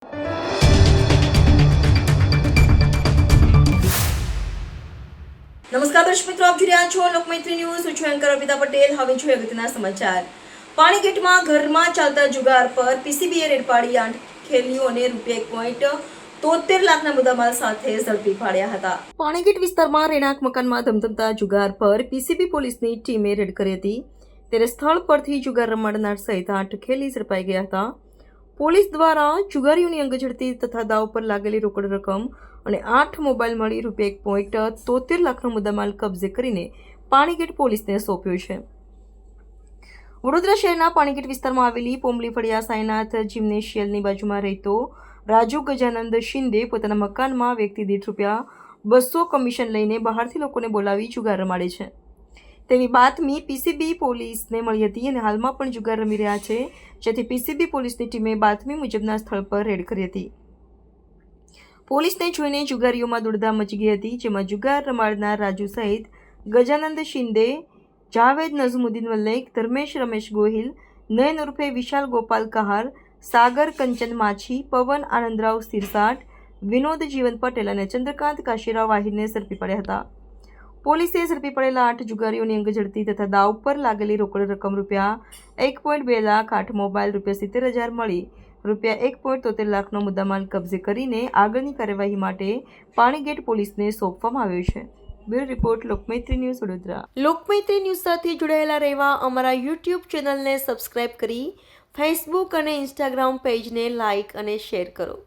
નમસ્કાર દર્શક મિત્રો, આપ જોઈ રહ્યા છો લોકમૈત્રી ન્યૂઝ. હું છું એન્કર અર્પિતા પટેલ. હવે જોઈએ અગત્યના સમાચાર. પાણીગેટમાં ઘરમાં ચાલતા જુગાર પર પીસીબીએ રેડ પાડી 8 ખેલીઓને ₹1.73 લાખના મુદ્દામાલ સાથે ઝડપી પાડ્યા હતા. પાણીગેટ વિસ્તારમાં રહેણાંક મકાનમાં ધમધમતા જુગાર પર પીસીબી પોલીસની ટીમે રેડ કરી હતી. ત્યારે સ્થળ પરથી જુગાર રમાડનાર સહિત 8 ખેલી ઝડપાઈ ગયા હતા. પોલીસ દ્વારા જુગારીઓની અંગઝડતી તથા દાવ પર લાગેલી રોકડ રકમ અને 8 મોબાઈલ મળી ₹1.73 લાખનો મુદ્દામાલ કબજે કરીને પાણીગેટ પોલીસને સોંપ્યો છે. વડોદરા શહેરના પાણીગેટ વિસ્તારમાં આવેલી પોમલી ફળિયા સાંઈનાથ જિમ્નેશિયલની બાજુમાં રહેતો રાજુ ગજાનંદ શિંદે પોતાના મકાનમાં વ્યક્તિ દીઠ ₹200 કમિશન લઈને બહારથી લોકોને બોલાવી જુગાર રમાડે છે તેવી બાતમી પીસીબી પોલીસને મળી હતી અને હાલમાં પણ જુગાર રમી રહ્યા છે, જેથી પીસીબી પોલીસની ટીમે બાતમી મુજબના સ્થળ પર રેડ કરી હતી. પોલીસને જોઈને જુગારીઓમાં દોડધામ મચી ગઈ હતી, જેમાં જુગાર રમાડનાર રાજુ સહિત ગજાનંદ શિંદે, જાવેદ નઝમુદ્દીન મલ્લિક, ધર્મેશ રમેશ ગોહિલ, નયન ઉર્ફે વિશાલ ગોપાલ કહાર, સાગર કંચન માછી, પવન આનંદરાવ સિરસાટ, વિનોદ જીવન પટેલ અને ચંદ્રકાંત કાશીરાવ આહિરને ઝડપી પડ્યા હતા. પોલીસે ઝડપી પડેલા 8 જુગારીઓની અંગઝડતી તથા દાવ પર લાગેલી રોકડ રકમ ₹1.2 લાખ, 8 મોબાઈલ ₹70,000 મળી ₹1.73 લાખનો મુદ્દામાલ કબજે કરીને આગળની કાર્યવાહી માટે પાણીગેટ પોલીસને સોંપવામાં આવ્યો છે. Bureau report, Lokmaitri news, Vadodara. Lokmaitri news સાથે જોડાયેલા રહેવા અમારા યુટ્યુબ ચેનલને સબસ્ક્રાઇબ કરી ફેસબુક અને ઇન્સ્ટાગ્રામ પેજને લાઇક અને શેર કરો.